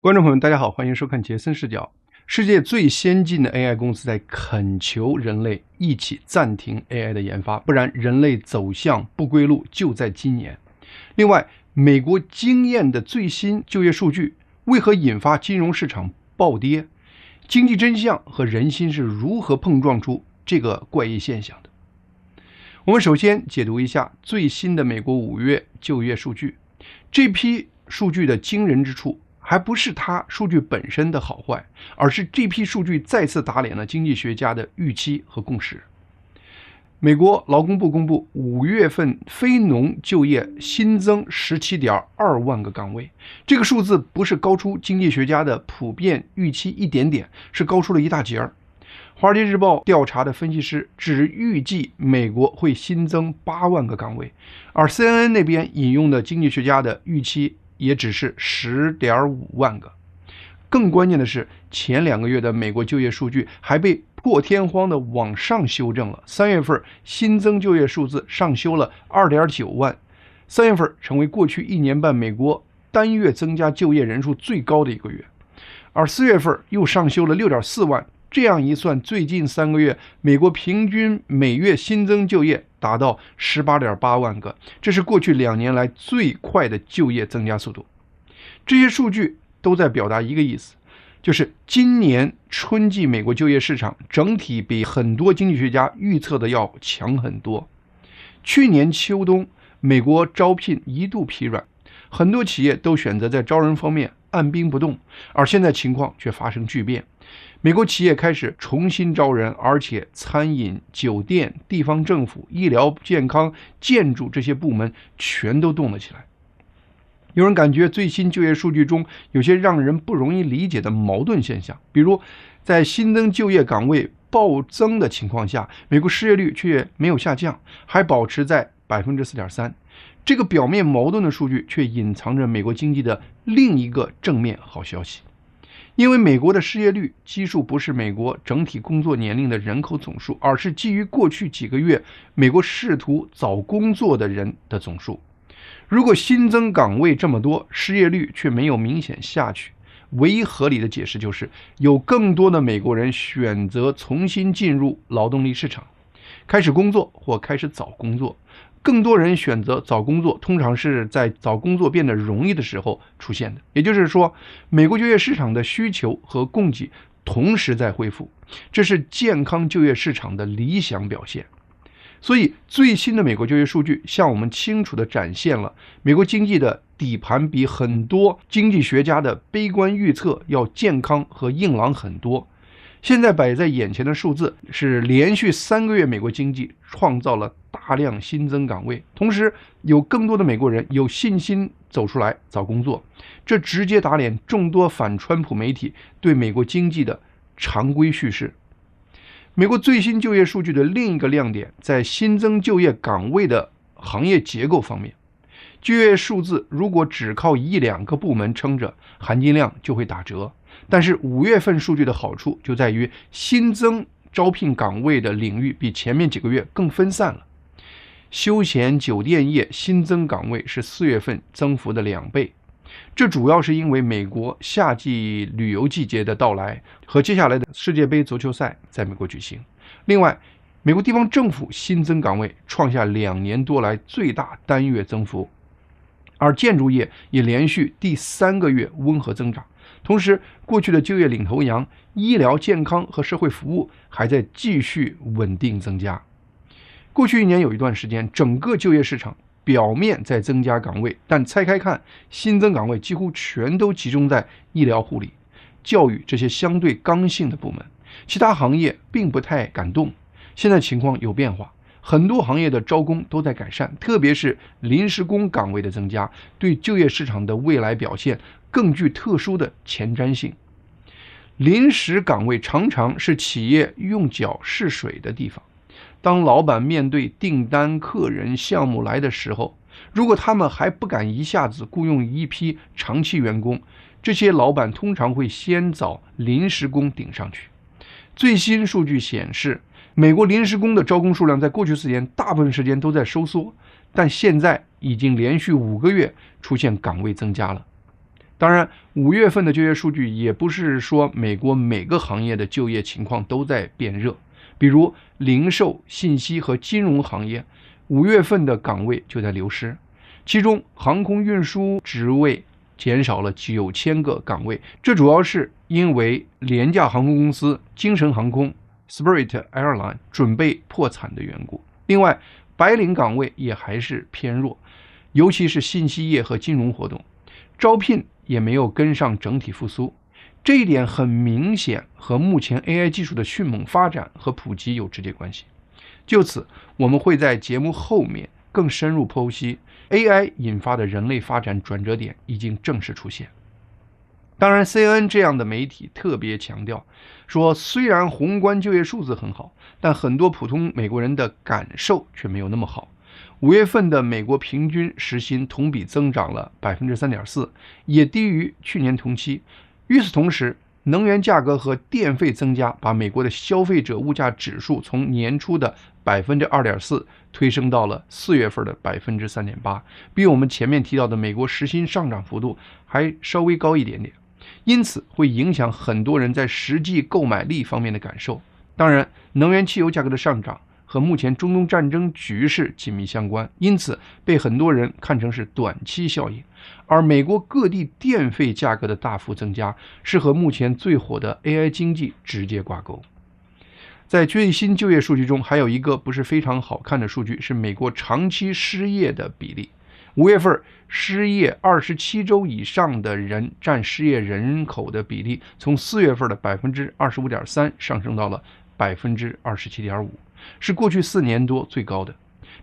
观众朋友们，大家好，欢迎收看杰森视角。世界最先进的 AI 公司在恳求人类一起暂停 AI 的研发，不然人类走向不归路就在今年。另外，美国惊艳的最新就业数据为何引发金融市场暴跌？经济真相和人心是如何碰撞出这个怪异现象的？我们首先解读一下最新的美国5月就业数据。这批数据的惊人之处还不是它数据本身的好坏，而是这批数据再次打脸了经济学家的预期和共识。美国劳工部公布5月份非农就业新增17.2万个岗位，这个数字不是高出经济学家的普遍预期一点点，是高出了一大截儿。华尔街日报调查的分析师只预计美国会新增8万个岗位，而 CNN 那边引用的经济学家的预期也只是10.5万个。更关键的是，前2个月的美国就业数据还被破天荒的往上修正了。3月份新增就业数字上修了 2.9万，3月份成为过去1年半美国单月增加就业人数最高的一个月，而4月份又上修了 6.4万。这样一算，最近3个月美国平均每月新增就业达到 18.8万个，这是过去2年来最快的就业增加速度。这些数据都在表达一个意思，就是今年春季美国就业市场整体比很多经济学家预测的要强很多。去年秋冬美国招聘一度疲软，很多企业都选择在招人方面按兵不动，而现在情况却发生巨变。美国企业开始重新招人，而且餐饮、酒店、地方政府、医疗、健康、建筑这些部门全都动了起来。有人感觉最新就业数据中有些让人不容易理解的矛盾现象，比如在新增就业岗位暴增的情况下，美国失业率却没有下降，还保持在 4.3%。这个表面矛盾的数据却隐藏着美国经济的另一个正面好消息。因为美国的失业率基数不是美国整体工作年龄的人口总数，而是基于过去几个月美国试图找工作的人的总数。如果新增岗位这么多，失业率却没有明显下去，唯一合理的解释就是有更多的美国人选择重新进入劳动力市场，开始工作或开始找工作。更多人选择找工作，通常是在找工作变得容易的时候出现的。也就是说，美国就业市场的需求和供给同时在恢复，这是健康就业市场的理想表现。所以，最新的美国就业数据向我们清楚地展现了美国经济的底盘比很多经济学家的悲观预测要健康和硬朗很多。现在摆在眼前的数字是连续3个月美国经济创造了大量新增岗位，同时有更多的美国人有信心走出来找工作，这直接打脸众多反川普媒体对美国经济的常规叙事。美国最新就业数据的另一个亮点在新增就业岗位的行业结构方面。就业数字如果只靠1-2个部门撑着，含金量就会打折。但是5月份数据的好处就在于新增招聘岗位的领域比前面几个月更分散了。休闲酒店业新增岗位是4月份增幅的2倍，这主要是因为美国夏季旅游季节的到来和接下来的世界杯足球赛在美国举行。另外，美国地方政府新增岗位创下2年多来最大单月增幅，而建筑业也连续第3个月温和增长。同时，过去的就业领头羊医疗健康和社会服务还在继续稳定增加。过去1年有一段时间，整个就业市场表面在增加岗位，但拆开看，新增岗位几乎全都集中在医疗护理、教育这些相对刚性的部门，其他行业并不太敢动。现在情况有变化，很多行业的招工都在改善，特别是临时工岗位的增加，对就业市场的未来表现更具特殊的前瞻性。临时岗位常常是企业用脚试水的地方。当老板面对订单、客人、项目来的时候，如果他们还不敢一下子雇佣一批长期员工，这些老板通常会先找临时工顶上去。最新数据显示，美国临时工的招工数量在过去4年大部分时间都在收缩，但现在已经连续5个月出现岗位增加了。当然，5月份的就业数据也不是说美国每个行业的就业情况都在变热，比如零售、信息和金融行业5月份的岗位就在流失，其中航空运输职位减少了9000个岗位，这主要是因为廉价航空公司精神航空 Spirit Airline 准备破产的缘故。另外，白领岗位也还是偏弱，尤其是信息业和金融活动，招聘也没有跟上整体复苏。这一点很明显和目前 AI 技术的迅猛发展和普及有直接关系。就此，我们会在节目后面更深入剖析 AI 引发的人类发展转折点已经正式出现。当然 CNN 这样的媒体特别强调说，虽然宏观就业数字很好，但很多普通美国人的感受却没有那么好。5月份的美国平均时薪同比增长了 3.4%， 也低于去年同期。与此同时，能源价格和电费增加把美国的消费者物价指数从年初的 2.4% 推升到了4月份的 3.8%， 比我们前面提到的美国时薪上涨幅度还稍微高一点点，因此会影响很多人在实际购买力方面的感受。当然，能源汽油价格的上涨和目前中东战争局势紧密相关，因此被很多人看成是短期效应。而美国各地电费价格的大幅增加是和目前最火的 AI 经济直接挂钩。在最新就业数据中，还有一个不是非常好看的数据，是美国长期失业的比例。5月份失业27周以上的人占失业人口的比例从4月份的 25.3% 上升到了 27.5%， 是过去4年多最高的。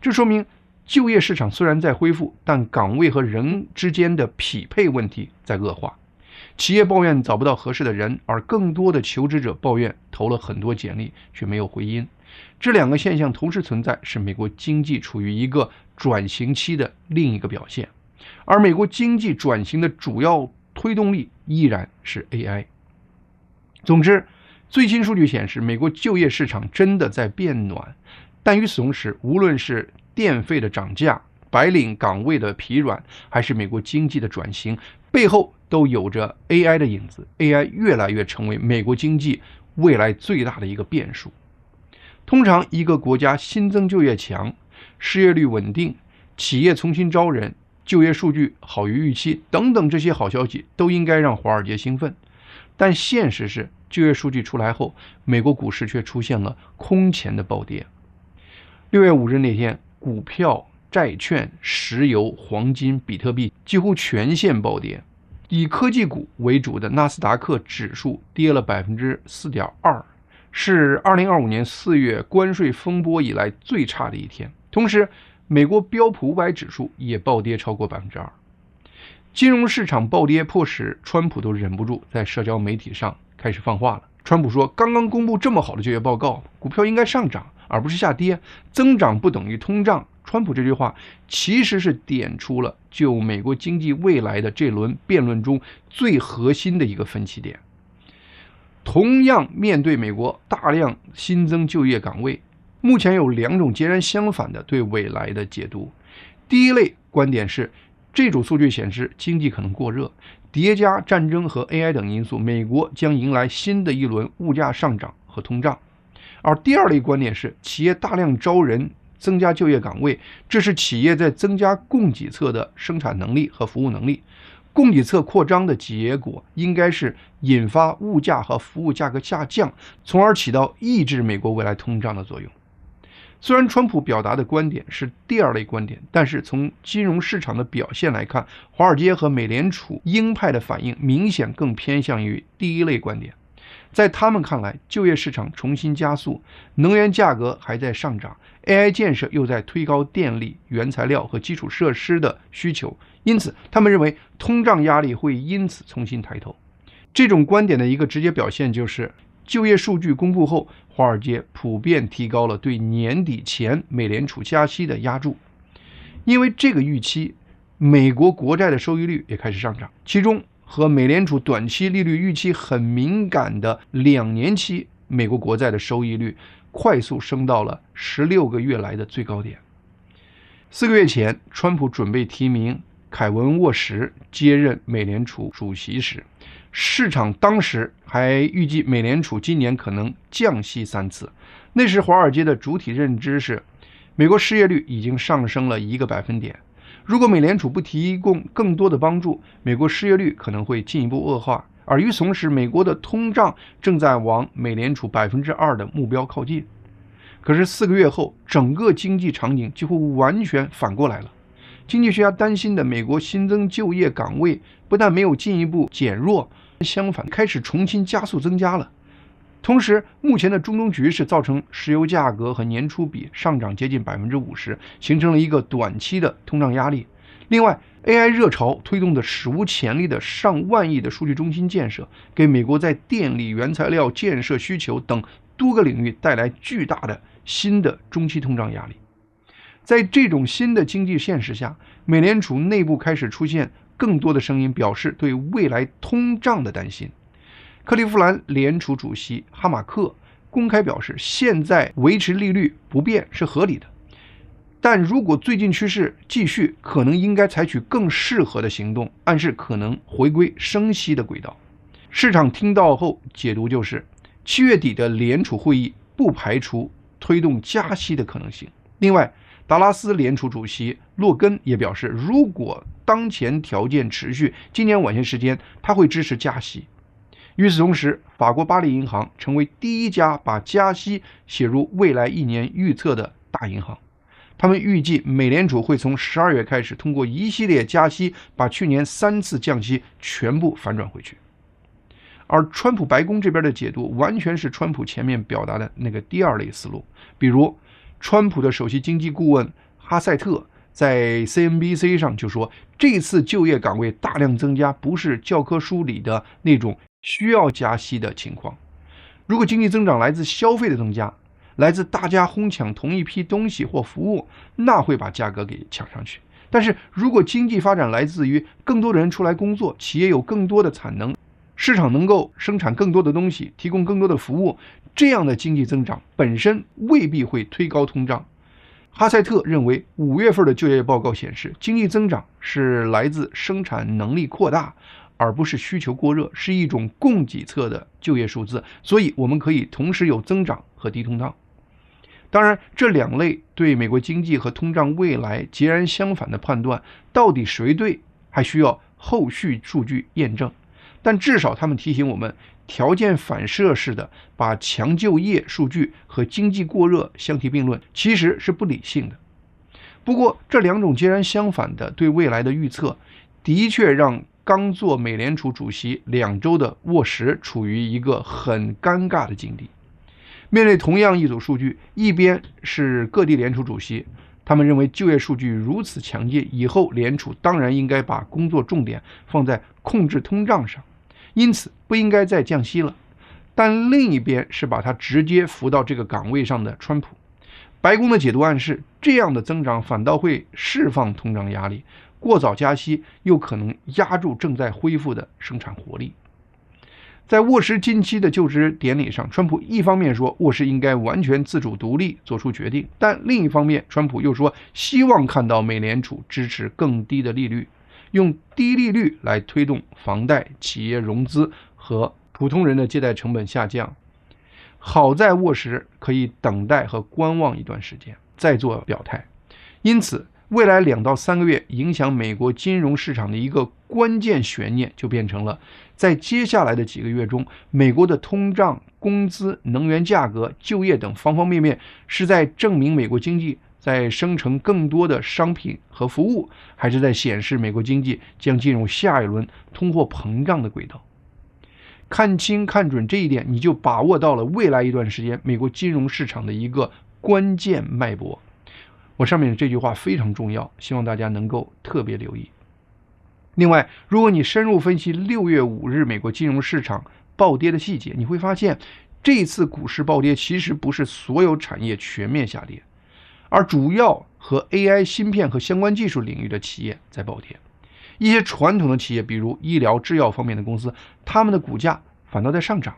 这说明就业市场虽然在恢复，但岗位和人之间的匹配问题在恶化。企业抱怨找不到合适的人，而更多的求职者抱怨投了很多简历却没有回音。这两个现象同时存在，是美国经济处于一个转型期的另一个表现。而美国经济转型的主要推动力依然是 AI。总之，最新数据显示，美国就业市场真的在变暖，但与此同时，无论是电费的涨价、白领岗位的疲软，还是美国经济的转型，背后都有着 AI 的影子。AI 越来越成为美国经济未来最大的一个变数。通常一个国家新增就业强，失业率稳定，企业重新招人，就业数据好于预期等等，这些好消息都应该让华尔街兴奋。但现实是，就业数据出来后，美国股市却出现了空前的暴跌。6月5日那天，股票、债券、石油、黄金、比特币几乎全线暴跌。以科技股为主的纳斯达克指数跌了 4.2%， 是2025年4月关税风波以来最差的一天。同时，美国标普500指数也暴跌超过 2%。金融市场暴跌迫使川普都忍不住在社交媒体上开始放话了。川普说，刚刚公布这么好的就业报告，股票应该上涨而不是下跌，增长不等于通胀。川普这句话其实是点出了就美国经济未来的这轮辩论中最核心的一个分歧点。同样面对美国大量新增就业岗位，目前有2种截然相反的对未来的解读。第一类观点是，这组数据显示经济可能过热，叠加战争和 AI 等因素，美国将迎来新的一轮物价上涨和通胀。而第二类观点是，企业大量招人，增加就业岗位，这是企业在增加供给侧的生产能力和服务能力。供给侧扩张的结果应该是引发物价和服务价格下降，从而起到抑制美国未来通胀的作用。虽然川普表达的观点是第二类观点，但是从金融市场的表现来看，华尔街和美联储鹰派的反应明显更偏向于第一类观点。在他们看来，就业市场重新加速，能源价格还在上涨， AI 建设又在推高电力、原材料和基础设施的需求，因此他们认为通胀压力会因此重新抬头。这种观点的一个直接表现就是就业数据公布后，华尔街普遍提高了对年底前美联储加息的押注。因为这个预期，美国国债的收益率也开始上涨，其中和美联储短期利率预期很敏感的2年期美国国债的收益率快速升到了16个月来的最高点。4个月前，川普准备提名凯文·沃什接任美联储主席时，市场当时还预计美联储今年可能降息3次。那时华尔街的主体认知是，美国失业率已经上升了1个百分点，如果美联储不提供更多的帮助，美国失业率可能会进一步恶化。而与此同时，美国的通胀正在往美联储2%的目标靠近。可是4个月后，整个经济场景几乎完全反过来了。经济学家担心的美国新增就业岗位不但没有进一步减弱，相反开始重新加速增加了。同时，目前的中东局势造成石油价格和年初比上涨接近50%，形成了一个短期的通胀压力。另外， AI 热潮推动的史无前例的上万亿的数据中心建设，给美国在电力、原材料建设需求等多个领域带来巨大的新的中期通胀压力。在这种新的经济现实下，美联储内部开始出现更多的声音，表示对未来通胀的担心。克利夫兰联储主席哈马克公开表示，现在维持利率不变是合理的，但如果最近趋势继续，可能应该采取更适合的行动，暗示可能回归升息的轨道。市场听到后解读就是，7月底的联储会议不排除推动加息的可能性。另外，达拉斯联储主席洛根也表示，如果当前条件持续，今年晚些时间他会支持加息。与此同时，法国巴黎银行成为第一家把加息写入未来1年预测的大银行。他们预计美联储会从12月开始，通过一系列加息，把去年3次降息全部反转回去。而川普白宫这边的解读完全是川普前面表达的那个第二类思路，比如川普的首席经济顾问哈塞特在 CNBC 上就说，这次就业岗位大量增加不是教科书里的那种需要加息的情况。如果经济增长来自消费的增加，来自大家哄抢同一批东西或服务，那会把价格给抢上去。但是如果经济发展来自于更多人出来工作，企业有更多的产能，市场能够生产更多的东西，提供更多的服务，这样的经济增长本身未必会推高通胀。哈塞特认为，5月份的就业报告显示，经济增长是来自生产能力扩大，而不是需求过热，是一种供给侧的就业数字，所以我们可以同时有增长和低通胀。当然，这2类对美国经济和通胀未来截然相反的判断，到底谁对，还需要后续数据验证。但至少他们提醒我们，条件反射式的把强就业数据和经济过热相提并论，其实是不理性的。不过，这2种截然相反的对未来的预测，的确让刚做美联储主席2周的沃什处于一个很尴尬的境地。面对同样一组数据，一边是各地联储主席，他们认为就业数据如此强劲，以后联储当然应该把工作重点放在控制通胀上，因此不应该再降息了。但另一边是把他直接扶到这个岗位上的川普。白宫的解读暗示，这样的增长反倒会释放通胀压力，过早加息又可能压住正在恢复的生产活力。在沃什近期的就职典礼上，川普一方面说沃什应该完全自主独立做出决定，但另一方面川普又说希望看到美联储支持更低的利率，用低利率来推动房贷、企业融资和普通人的借贷成本下降。好在沃什可以等待和观望一段时间再做表态，因此未来2到3个月影响美国金融市场的一个关键悬念就变成了，在接下来的几个月中，美国的通胀、工资、能源价格、就业等方方面面是在证明美国经济在生成更多的商品和服务，还是在显示美国经济将进入下一轮通货膨胀的轨道。看清看准这一点，你就把握到了未来一段时间美国金融市场的一个关键脉搏。我上面的这句话非常重要，希望大家能够特别留意。另外，如果你深入分析6月5日美国金融市场暴跌的细节，你会发现这次股市暴跌其实不是所有产业全面下跌，而主要和 AI 芯片和相关技术领域的企业在暴跌。一些传统的企业，比如医疗、制药方面的公司，他们的股价反倒在上涨。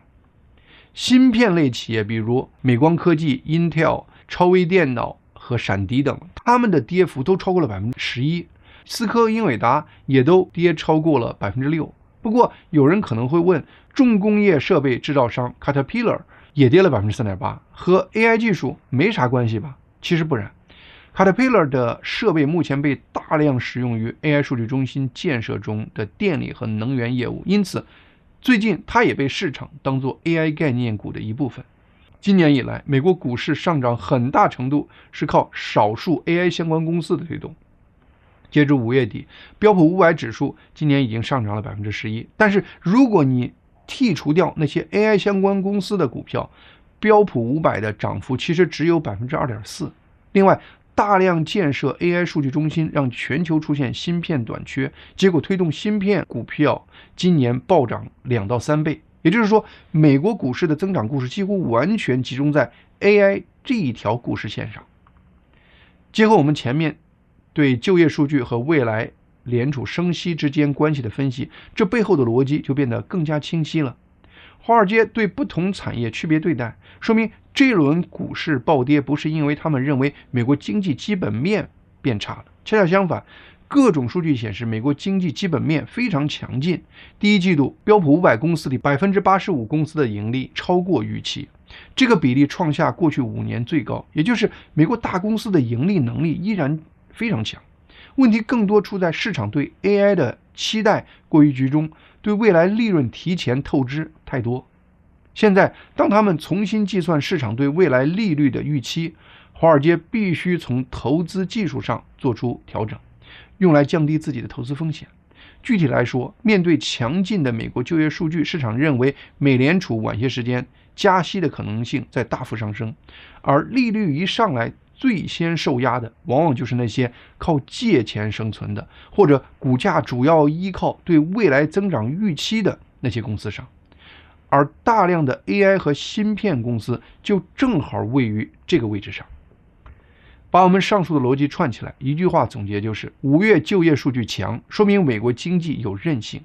芯片类企业，比如美光科技、Intel、超微电脑和闪迪等，他们的跌幅都超过了11%。思科、英伟达也都跌超过了6%。不过有人可能会问，重工业设备制造商 Caterpillar 也跌了3.8%，和 AI 技术没啥关系吧？其实不然。Caterpillar 的设备目前被大量使用于 AI 数据中心建设中的电力和能源业务，因此最近它也被市场当作 AI 概念股的一部分。今年以来，美国股市上涨很大程度是靠少数 AI 相关公司的推动。截至5月底，标普500指数今年已经上涨了11%，但是如果你剔除掉那些 AI 相关公司的股票，标普500的涨幅其实只有2.4%。另外，大量建设 AI 数据中心让全球出现芯片短缺，结果推动芯片股票今年暴涨2到3倍。也就是说，美国股市的增长故事几乎完全集中在 AI 这一条故事线上。结合我们前面对就业数据和未来联储升息之间关系的分析，这背后的逻辑就变得更加清晰了。华尔街对不同产业区别对待，说明这一轮股市暴跌不是因为他们认为美国经济基本面变差了，恰恰相反，各种数据显示美国经济基本面非常强劲。第一季度标普500公司里85%公司的盈利超过预期，这个比例创下过去5年最高，也就是美国大公司的盈利能力依然非常强。问题更多出在市场对 AI 的期待过于集中，对未来利润提前透支太多。现在当他们重新计算市场对未来利率的预期，华尔街必须从投资技术上做出调整，用来降低自己的投资风险。具体来说，面对强劲的美国就业数据，市场认为美联储晚些时间加息的可能性在大幅上升，而利率一上来最先受压的往往就是那些靠借钱生存的，或者股价主要依靠对未来增长预期的那些公司上，而大量的 AI 和芯片公司就正好位于这个位置上。把我们上述的逻辑串起来，一句话总结就是：5月就业数据强，说明美国经济有韧性；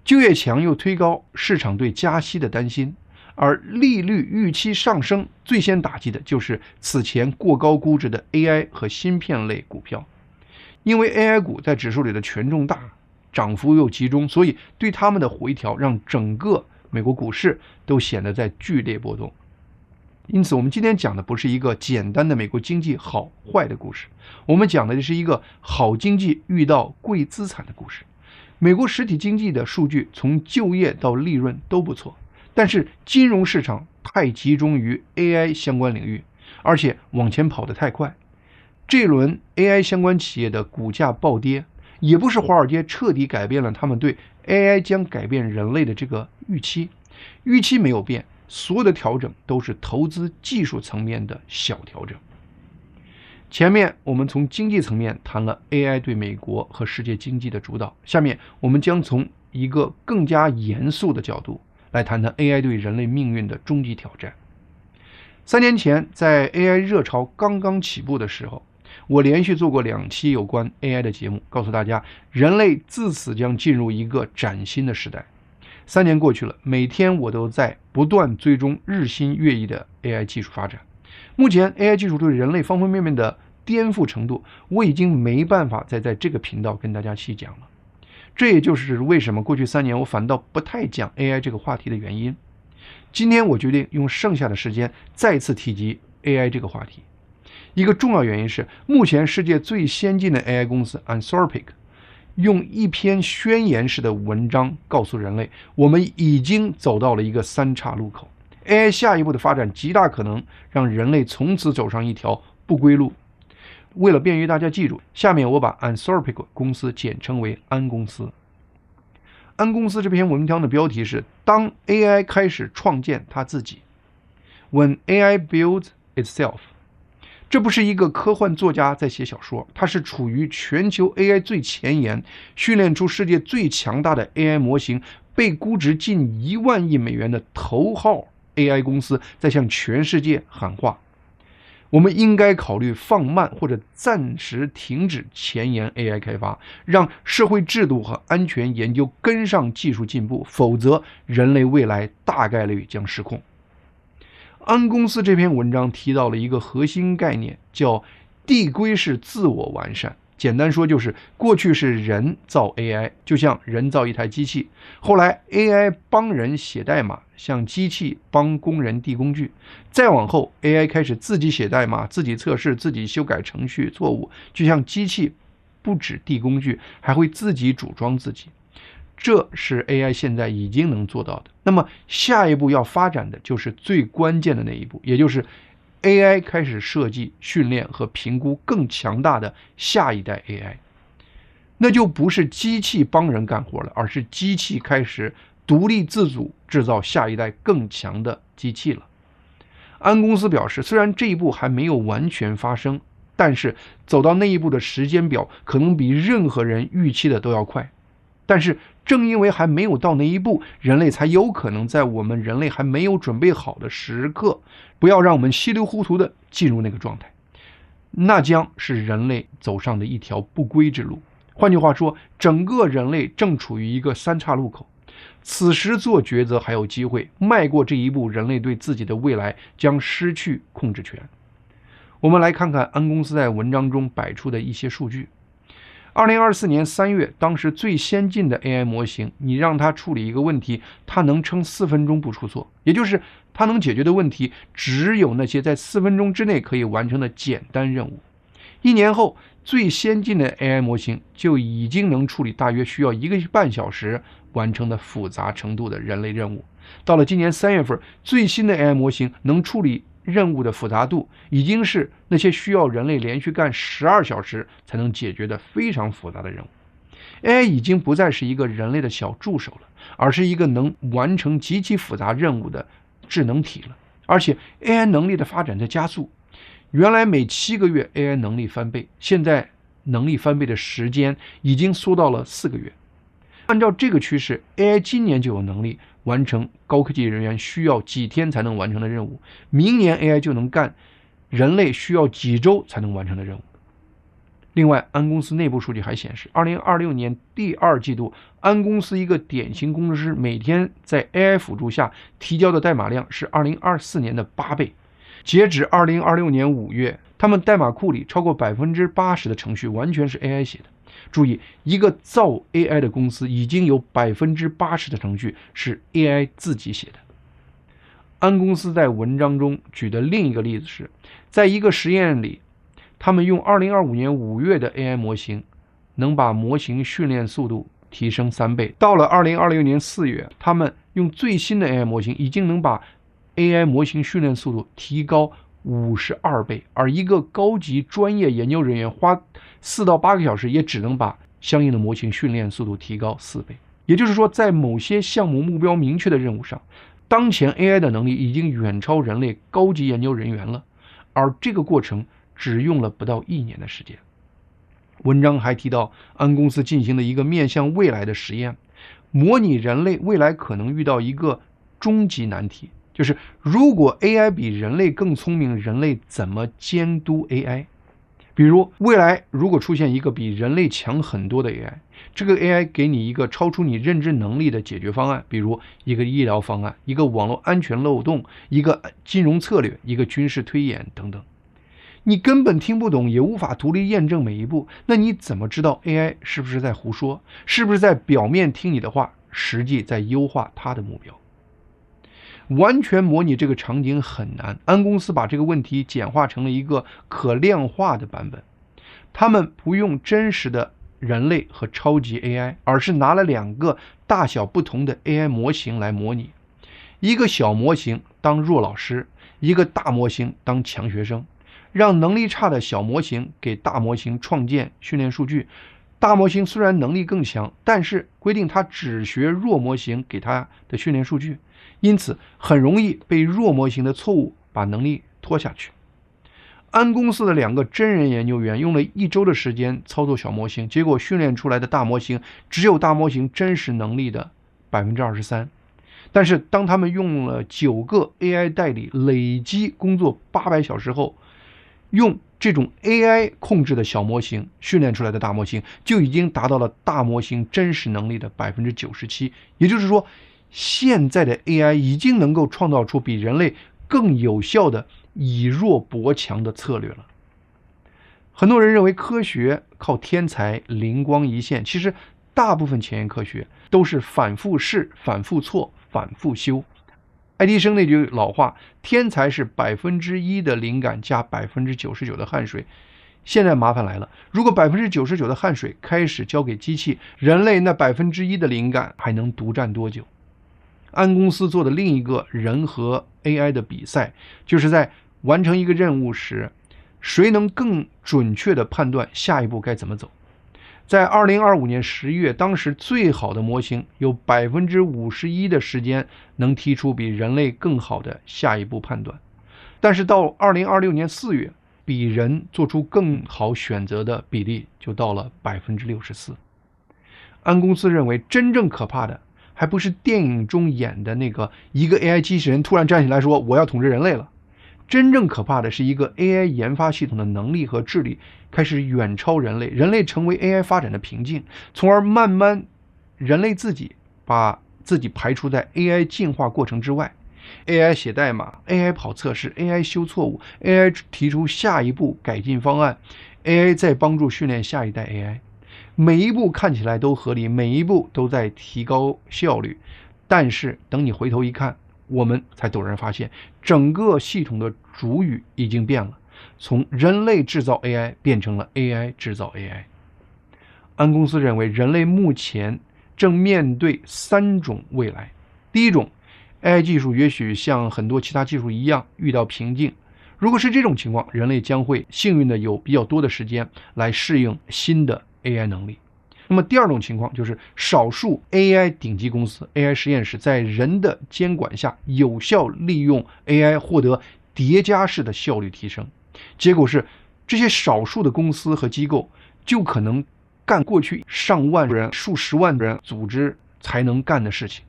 就业强又推高市场对加息的担心。而利率预期上升，最先打击的就是此前过高估值的 AI 和芯片类股票。因为 AI 股在指数里的权重大，涨幅又集中，所以对他们的回调让整个美国股市都显得在剧烈波动。因此我们今天讲的不是一个简单的美国经济好坏的故事，我们讲的是一个好经济遇到贵资产的故事。美国实体经济的数据从就业到利润都不错，但是金融市场太集中于 AI 相关领域，而且往前跑得太快。这轮 AI 相关企业的股价暴跌，也不是华尔街彻底改变了他们对 AI 将改变人类的这个预期，预期没有变，所有的调整都是投资技术层面的小调整。前面我们从经济层面谈了 AI 对美国和世界经济的主导，下面我们将从一个更加严肃的角度来谈谈 AI 对人类命运的终极挑战。3年前，在 AI 热潮刚刚起步的时候，我连续做过2期有关 AI 的节目，告诉大家人类自此将进入一个崭新的时代。3年过去了，每天我都在不断追踪日新月异的 AI 技术发展。目前 AI 技术对人类方方面面的颠覆程度，我已经没办法再在这个频道跟大家细讲了。这也就是为什么过去3年我反倒不太讲 AI 这个话题的原因。今天我决定用剩下的时间再次提及 AI 这个话题。一个重要原因是，目前世界最先进的 AI 公司 Anthropic 用一篇宣言式的文章告诉人类，我们已经走到了一个3岔路口。AI 下一步的发展极大可能让人类从此走上一条不归路。为了便于大家记住，下面我把 Anthropic 公司简称为安公司。安公司这篇文章的标题是当 AI 开始创建它自己 When AI builds itself。 这不是一个科幻作家在写小说，它是处于全球 AI 最前沿，训练出世界最强大的 AI 模型，被估值近1万亿美元的头号 AI 公司在向全世界喊话，我们应该考虑放慢或者暂时停止前沿 AI 开发，让社会制度和安全研究跟上技术进步，否则人类未来大概率将失控。安公司这篇文章提到了一个核心概念，叫递归式自我完善简单说就是过去是人造 AI， 就像人造一台机器，后来 AI 帮人写代码，像机器帮工人递工具，再往后 AI 开始自己写代码，自己测试，自己修改程序错误，就像机器不止递工具，还会自己组装自己。这是 AI 现在已经能做到的。那么下一步要发展的就是最关键的那一步，也就是 AI 开始设计、训练和评估更强大的下一代 AI。那就不是机器帮人干活了，而是机器开始独立自主制造下一代更强的机器了。安公司表示，虽然这一步还没有完全发生，但是走到那一步的时间表可能比任何人预期的都要快。但是正因为还没有到那一步，人类才有可能在我们人类还没有准备好的时刻，不要让我们稀里糊涂的进入那个状态，那将是人类走上的一条不归之路。换句话说，整个人类正处于一个三岔路口，此时做抉择还有机会，迈过这一步，人类对自己的未来将失去控制权。我们来看看安公司在文章中摆出的一些数据。2024年3月，当时最先进的 AI 模型，你让它处理一个问题，它能撑4分钟不出错，也就是它能解决的问题只有那些在4分钟之内可以完成的简单任务。1年后，最先进的 AI 模型就已经能处理大约需要1个半小时完成的复杂程度的人类任务。到了今年3月份，最新的 AI 模型能处理任务的复杂度已经是那些需要人类连续干12小时才能解决的非常复杂的任务。AI 已经不再是一个人类的小助手了，而是一个能完成极其复杂任务的智能体了。而且 AI 能力的发展在加速，原来每7个月 AI 能力翻倍，现在能力翻倍的时间已经缩到了4个月。按照这个趋势， AI 今年就有能力完成高科技人员需要几天才能完成的任务，明年 AI 就能干人类需要几周才能完成的任务。另外，安公司内部数据还显示，2026年第2季度，安公司一个典型工程师每天在 AI 辅助下提交的代码量是2024年的8倍。截止2026年5月，他们代码库里超过80%的程序完全是 AI 写的。注意，一个造 AI 的公司已经有80%的程序是 AI 自己写的。安公司在文章中举的另一个例子是，在一个实验里，他们用2025年5月的 AI 模型，能把模型训练速度提升3倍。到了2026年4月，他们用最新的 AI 模型，已经能把 AI 模型训练速度提高52倍，而一个高级专业研究人员花4到8个小时也只能把相应的模型训练速度提高4倍。也就是说，在某些项目目标明确的任务上，当前 AI 的能力已经远超人类高级研究人员了，而这个过程只用了不到1年的时间。文章还提到，安公司进行了一个面向未来的实验，模拟人类未来可能遇到一个终极难题，就是如果 AI 比人类更聪明，人类怎么监督 AI？ 比如未来如果出现一个比人类强很多的 AI， 这个 AI 给你一个超出你认知能力的解决方案，比如一个医疗方案，一个网络安全漏洞，一个金融策略，一个军事推演等等，你根本听不懂，也无法独立验证每一步，那你怎么知道 AI 是不是在胡说，是不是在表面听你的话，实际在优化它的目标？完全模拟这个场景很难，安公司把这个问题简化成了一个可量化的版本。他们不用真实的人类和超级 AI， 而是拿了2个大小不同的 AI 模型来模拟，一个小模型当弱老师，一个大模型当强学生，让能力差的小模型给大模型创建训练数据。大模型虽然能力更强，但是规定它只学弱模型给它的训练数据，因此很容易被弱模型的错误把能力拖下去。安公司的2个真人研究员用了1周的时间操作小模型，结果训练出来的大模型只有大模型真实能力的23%。但是当他们用了9个 AI 代理累积工作800小时后，用这种 AI 控制的小模型训练出来的大模型就已经达到了大模型真实能力的97%。也就是说，现在的 AI 已经能够创造出比人类更有效的以弱博强的策略了。很多人认为科学靠天才灵光一现，其实大部分前沿科学都是反复试、反复错、反复修。爱迪生那句老话，天才是1%的灵感加99%的汗水。现在麻烦来了，如果99%的汗水开始交给机器，人类那1%的灵感还能独占多久？安公司做的另一个人和 AI 的比赛，就是在完成一个任务时，谁能更准确地判断下一步该怎么走。在2025年11月，当时最好的模型有51%的时间能提出比人类更好的下一步判断，但是到2026年4月，比人做出更好选择的比例就到了64%。安公司认为，真正可怕的还不是电影中演的那个一个 AI 机器人突然站起来说我要统治人类了，真正可怕的是一个 AI 研发系统的能力和智力开始远超人类，人类成为 AI 发展的瓶颈，从而慢慢人类自己把自己排除在 AI 进化过程之外。AI 写代码， AI 跑测试， AI 修错误， AI 提出下一步改进方案， AI 在帮助训练下一代 AI， 每一步看起来都合理，每一步都在提高效率，但是等你回头一看，我们才陡然发现整个系统的主语已经变了，从人类制造 AI 变成了 AI 制造 AI。 安公司认为，人类目前正面对3种未来。第一种， AI 技术也许像很多其他技术一样遇到瓶颈，如果是这种情况，人类将会幸运的有比较多的时间来适应新的 AI 能力。那么第二种情况就是少数 AI 顶级公司 AI 实验室在人的监管下有效利用 AI 获得叠加式的效率提升，结果是这些少数的公司和机构就可能干过去上万人数十万人组织才能干的事情。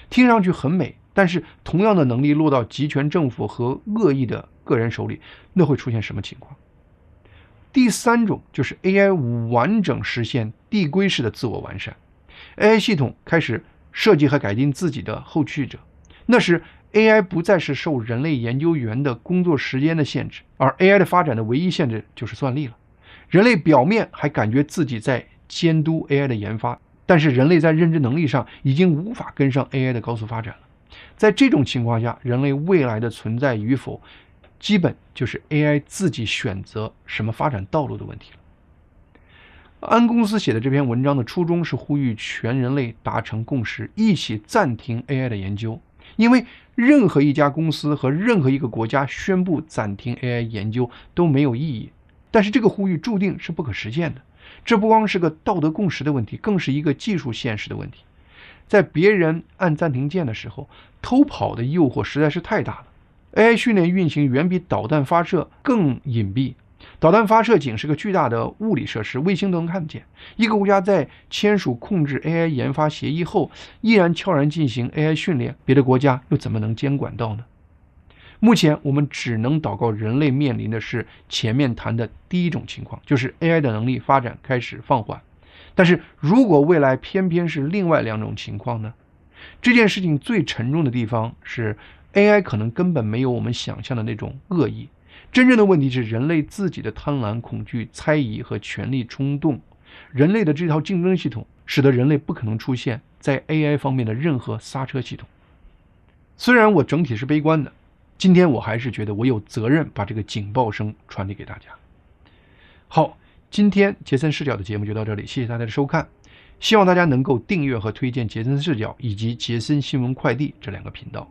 听上去很美，但是同样的能力落到集权政府和恶意的个人手里，那会出现什么情况？第三种就是 AI 完整实现递归式的自我完善， AI 系统开始设计和改进自己的后续者，那时 AI 不再是受人类研究员的工作时间的限制，而 AI 的发展的唯一限制就是算力了。人类表面还感觉自己在监督 AI 的研发，但是人类在认知能力上已经无法跟上 AI 的高速发展了。在这种情况下，人类未来的存在与否基本就是 AI 自己选择什么发展道路的问题了。安公司写的这篇文章的初衷是呼吁全人类达成共识，一起暂停 AI 的研究，因为任何一家公司和任何一个国家宣布暂停 AI 研究都没有意义。但是这个呼吁注定是不可实现的，这不光是个道德共识的问题，更是一个技术现实的问题。在别人按暂停键的时候，偷跑的诱惑实在是太大了。AI 训练运行远比导弹发射更隐蔽，导弹发射井是个巨大的物理设施，卫星都能看见。一个国家在签署控制 AI 研发协议后，依然悄然进行 AI 训练，别的国家又怎么能监管到呢？目前我们只能祷告人类面临的是前面谈的第一种情况，就是 AI 的能力发展开始放缓。但是如果未来偏偏是另外2种情况呢？这件事情最沉重的地方是 AI 可能根本没有我们想象的那种恶意，真正的问题是人类自己的贪婪、恐惧、猜疑和权力冲动。人类的这套竞争系统使得人类不可能出现在 AI 方面的任何刹车系统。虽然我整体是悲观的，今天我还是觉得我有责任把这个警报声传递给大家。好，今天杰森视角的节目就到这里，谢谢大家的收看，希望大家能够订阅和推荐杰森视角以及杰森新闻快递这2个频道。